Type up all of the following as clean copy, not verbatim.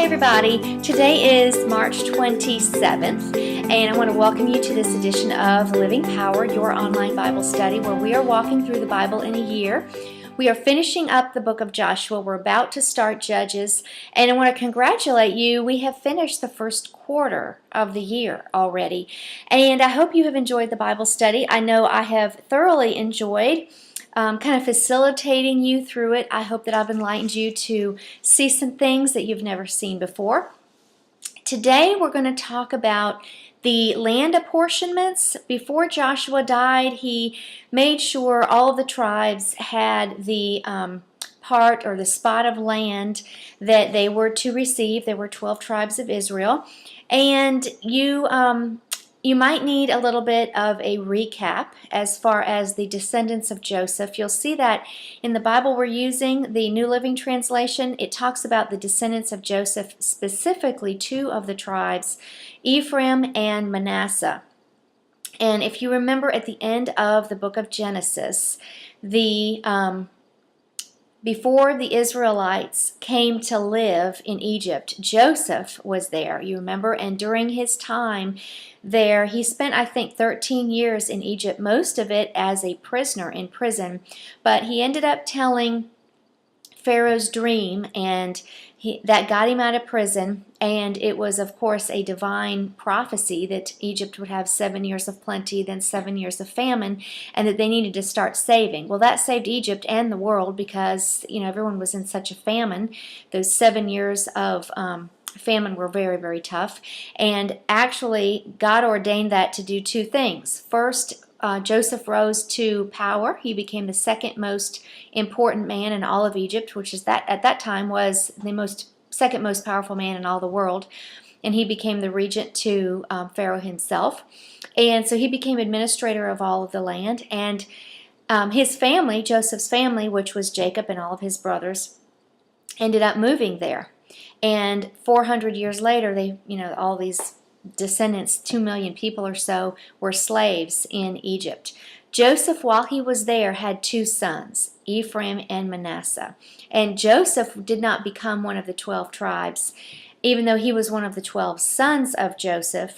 Hey everybody, today is March 27th and I want to welcome you to this edition of Living Power, your online Bible study where we are walking through the Bible in a year. We are finishing up the book of Joshua. We're about to start Judges, and I want to congratulate you. We have finished the first quarter of the year already, and I hope you have enjoyed the Bible study. I know I have thoroughly enjoyed kind of facilitating you through it. I hope that I've enlightened you to see some things that you've never seen before. Today we're going to talk about the land apportionments. Before Joshua died, he made sure all of the tribes had the part or the spot of land that they were to receive. There were 12 tribes of Israel. And you might need a little bit of a recap as far as the descendants of Joseph. You'll see that in the Bible we're using, the New Living Translation. It talks about the descendants of Joseph, specifically two of the tribes, Ephraim and Manasseh. And if you remember at the end of the book of Genesis, before the Israelites came to live in Egypt, Joseph was there, you remember, and during his time there, he spent, I think, 13 years in Egypt, most of it as a prisoner in prison, but he ended up telling Pharaoh's dream, and that got him out of prison, and it was, of course, a divine prophecy that Egypt would have 7 years of plenty, then 7 years of famine, and that they needed to start saving. Well, that saved Egypt and the world because, everyone was in such a famine. Those 7 years of famine were very, very tough, and actually, God ordained that to do two things. First, Joseph rose to power. He became the second most important man in all of Egypt, which is at that time was the second most powerful man in all the world. And he became the regent to Pharaoh himself. And so he became administrator of all of the land. And his family, Joseph's family, which was Jacob and all of his brothers, ended up moving there. And 400 years later, all these descendants, 2 million people or so, were slaves in Egypt. Joseph, while he was there, had two sons, Ephraim and Manasseh. And Joseph did not become one of the 12 tribes, even though he was one of the 12 sons of Jacob,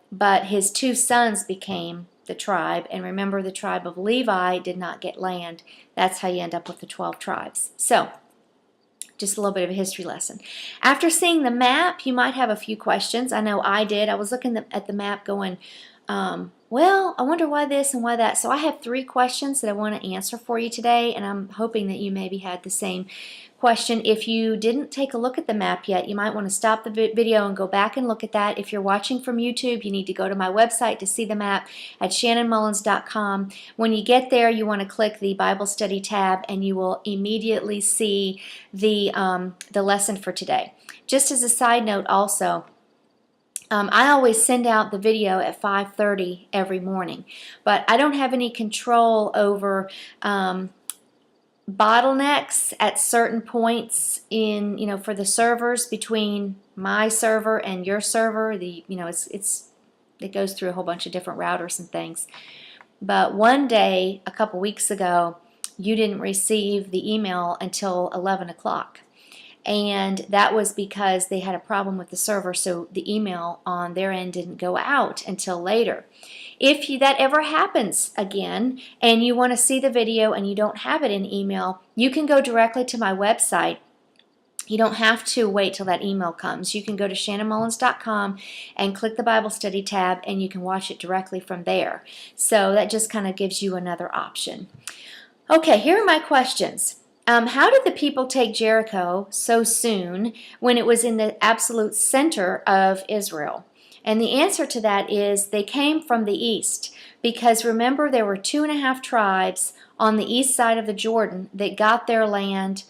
but his two sons became the tribe. And remember, the tribe of Levi did not get land. That's how you end up with the 12 tribes. So, just a little bit of a history lesson. After seeing the map, you might have a few questions. I know I did. I was looking at the map going, well, I wonder why this and why that. So I have 3 questions that I want to answer for you today, and I'm hoping that you maybe had the same question. If you didn't take a look at the map yet, you might want to stop the video and go back and look at that. If you're watching from YouTube, you need to go to my website to see the map at shannonmullins.com. When you get there, you want to click the Bible Study tab, and you will immediately see the lesson for today. Just as a side note also, I always send out the video at 5:30 every morning, but I don't have any control over bottlenecks at certain points in, for the servers between my server and your server. It goes through a whole bunch of different routers and things. But one day, a couple weeks ago, you didn't receive the email until 11 o'clock. And that was because they had a problem with the server, so the email on their end didn't go out until later. If that ever happens again and you want to see the video and you don't have it in email, you can go directly to my website. You don't have to wait till that email comes. You can go to shannonmullins.com and click the Bible Study tab, and you can watch it directly from there. So that just kind of gives you another option. Okay, here are my questions. How did the people take Jericho so soon when it was in the absolute center of Israel? And the answer to that is they came from the east, because remember, there were 2.5 tribes on the east side of the Jordan that got their land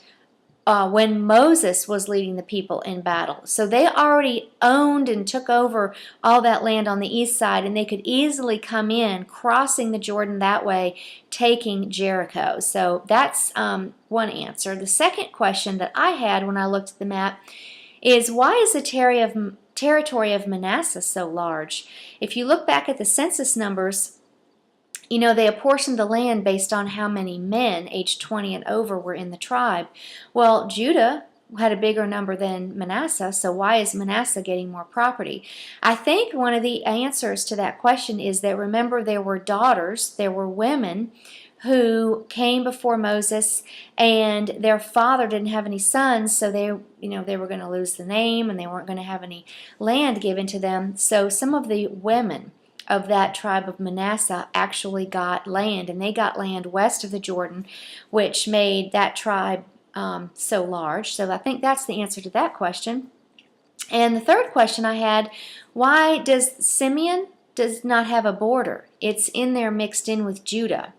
when Moses was leading the people in battle. So they already owned and took over all that land on the east side, and they could easily come in, crossing the Jordan that way, taking Jericho. So that's one answer. The second question that I had when I looked at the map is, why is the territory of Manasseh so large? If you look back at the census numbers, they apportioned the land based on how many men aged 20 and over were in the tribe. Well, Judah had a bigger number than Manasseh, so why is Manasseh getting more property? I think one of the answers to that question is that, remember, there were daughters, there were women who came before Moses, and their father didn't have any sons, so they were going to lose the name, and they weren't going to have any land given to them. So some of the women of that tribe of Manasseh actually got land, and they got land west of the Jordan, which made that tribe so large. So I think that's the answer to that question. And the third question I had, why does Simeon does not have a border? It's in there mixed in with Judah.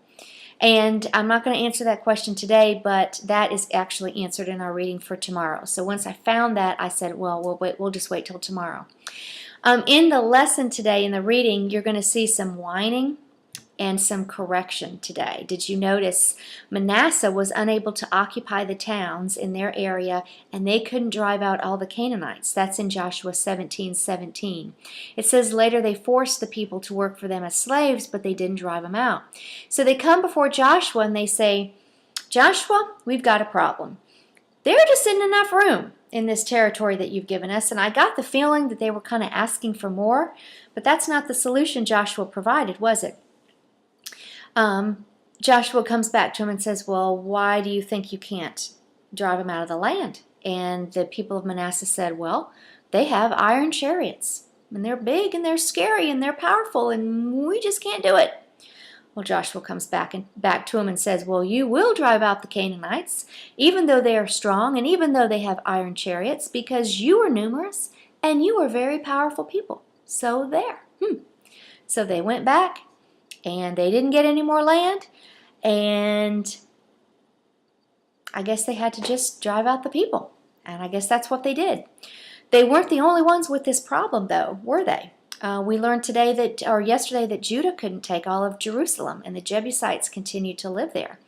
And I'm not going to answer that question today, but that is actually answered in our reading for tomorrow. So once I found that, I said, well, we'll just wait till tomorrow. In the lesson today, in the reading, you're going to see some whining and some correction today. Did you notice Manasseh was unable to occupy the towns in their area, and they couldn't drive out all the Canaanites? That's in Joshua 17:17. It says later they forced the people to work for them as slaves, but they didn't drive them out. So they come before Joshua and they say, Joshua, we've got a problem. There just isn't enough room in this territory that you've given us, and I got the feeling that they were kind of asking for more, but that's not the solution Joshua provided, was it? Joshua comes back to him and says, well, why do you think you can't drive them out of the land? And the people of Manasseh said, well, they have iron chariots, and they're big, and they're scary, and they're powerful, and we just can't do it. Well, Joshua comes back to him and says, well, you will drive out the Canaanites, even though they are strong, and even though they have iron chariots, because you are numerous, and you are very powerful people. So there. So they went back, and they didn't get any more land, and I guess they had to just drive out the people, and I guess that's what they did. They weren't the only ones with this problem, though, were they? We learned yesterday that Judah couldn't take all of Jerusalem, and the Jebusites continued to live there.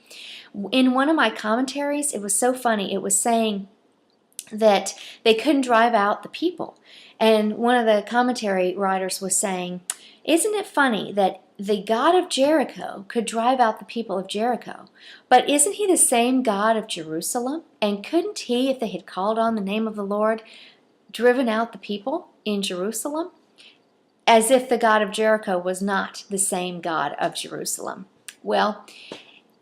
In one of my commentaries, it was so funny. It was saying that they couldn't drive out the people, and one of the commentary writers was saying, isn't it funny that the God of Jericho could drive out the people of Jericho, but isn't he the same God of Jerusalem? And couldn't he, if they had called on the name of the Lord, driven out the people in Jerusalem? As if the God of Jericho was not the same God of Jerusalem. Well,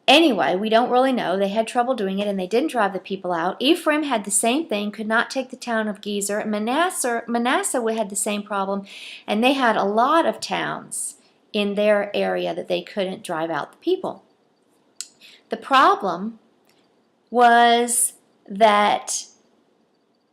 anyway, we don't really know. They had trouble doing it, and they didn't drive the people out. Ephraim had the same thing, could not take the town of Gezer. Manasseh had the same problem, and they had a lot of towns in their area that they couldn't drive out the people. The problem was that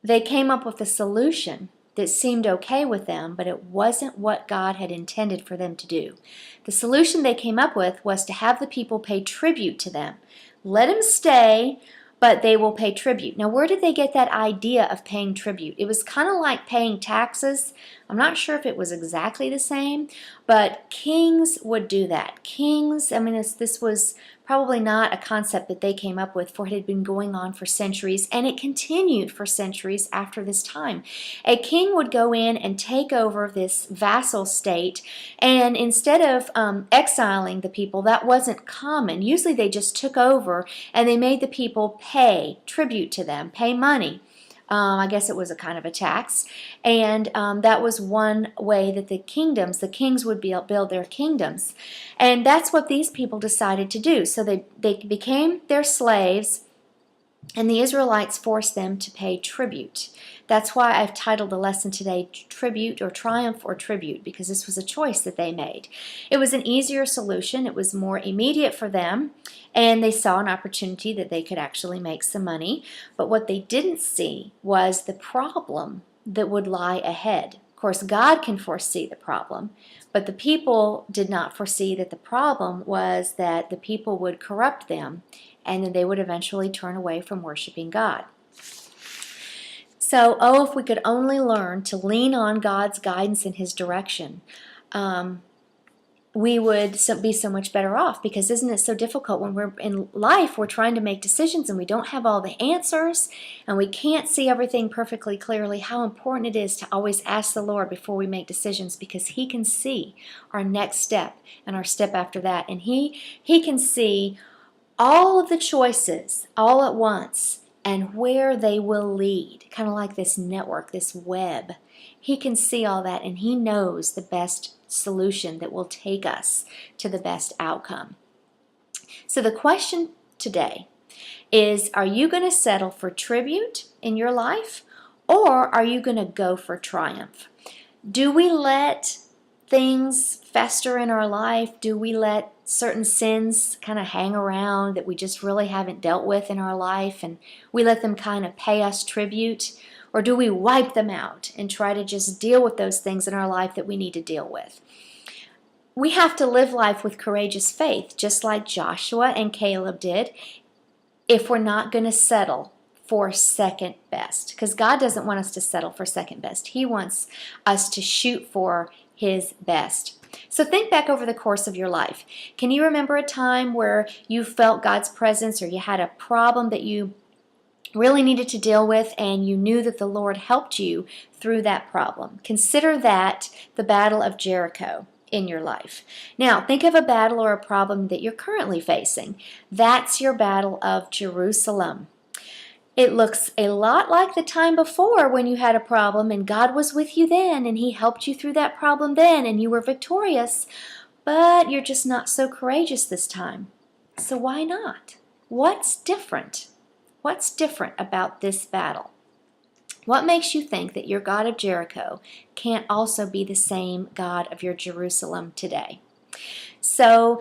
they came up with a solution that seemed okay with them, but it wasn't what God had intended for them to do. The solution they came up with was to have the people pay tribute to them. Let them stay, but they will pay tribute. Now, where did they get that idea of paying tribute? It was kind of like paying taxes. I'm not sure if it was exactly the same, but kings would do that. Kings, this was probably not a concept that they came up with, for it had been going on for centuries, and it continued for centuries after this time. A king would go in and take over this vassal state, and instead of exiling the people, that wasn't common. Usually they just took over and they made the people pay tribute to them, pay money. I guess it was a kind of a tax, and that was one way that the kings would build their kingdoms, and that's what these people decided to do. So they became their slaves, and the Israelites forced them to pay tribute. That's why I've titled the lesson today, Tribute or Triumph or Tribute, because this was a choice that they made. It was an easier solution. It was more immediate for them, and they saw an opportunity that they could actually make some money. But what they didn't see was the problem that would lie ahead. Of course, God can foresee the problem, but the people did not foresee that the problem was that the people would corrupt them, and then they would eventually turn away from worshiping God. So, if we could only learn to lean on God's guidance and His direction, we would be so much better off, because isn't it so difficult when we're in life, we're trying to make decisions and we don't have all the answers and we can't see everything perfectly clearly, how important it is to always ask the Lord before we make decisions, because He can see our next step and our step after that, and He can see all of the choices all at once, and where they will lead, kind of like this network, this web. He can see all that, and He knows the best solution that will take us to the best outcome. So the question today is, are you going to settle for tribute in your life, or are you going to go for triumph? Do we let things fester in our life? Do we let certain sins kind of hang around that we just really haven't dealt with in our life, and we let them kind of pay us tribute? Or do we wipe them out and try to just deal with those things in our life that we need to deal with? We have to live life with courageous faith, just like Joshua and Caleb did, if we're not going to settle for second best. Because God doesn't want us to settle for second best. He wants us to shoot for His best. So think back over the course of your life. Can you remember a time where you felt God's presence, or you had a problem that you really needed to deal with, and you knew that the Lord helped you through that problem? Consider that the Battle of Jericho in your life. Now, think of a battle or a problem that you're currently facing. That's your Battle of Jerusalem. It looks a lot like the time before when you had a problem and God was with you then, and He helped you through that problem then, and you were victorious, but you're just not so courageous this time. So why not? What's different? What's different about this battle? What makes you think that your God of Jericho can't also be the same God of your Jerusalem today? So,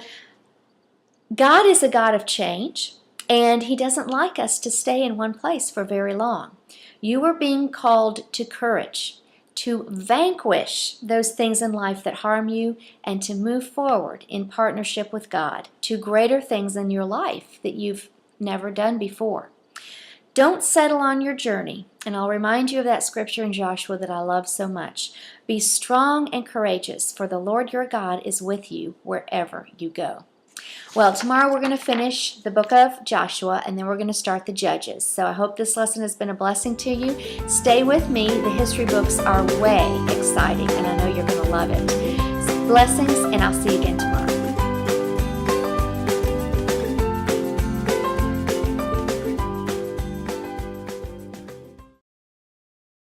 God is a God of change, and He doesn't like us to stay in one place for very long. You are being called to courage, to vanquish those things in life that harm you, and to move forward in partnership with God to greater things in your life that you've never done before. Don't settle on your journey, and I'll remind you of that scripture in Joshua that I love so much. Be strong and courageous, for the Lord your God is with you wherever you go. Well, tomorrow we're going to finish the book of Joshua, and then we're going to start the Judges. So I hope this lesson has been a blessing to you. Stay with me. The history books are way exciting, and I know you're going to love it. Blessings, and I'll see you again tomorrow.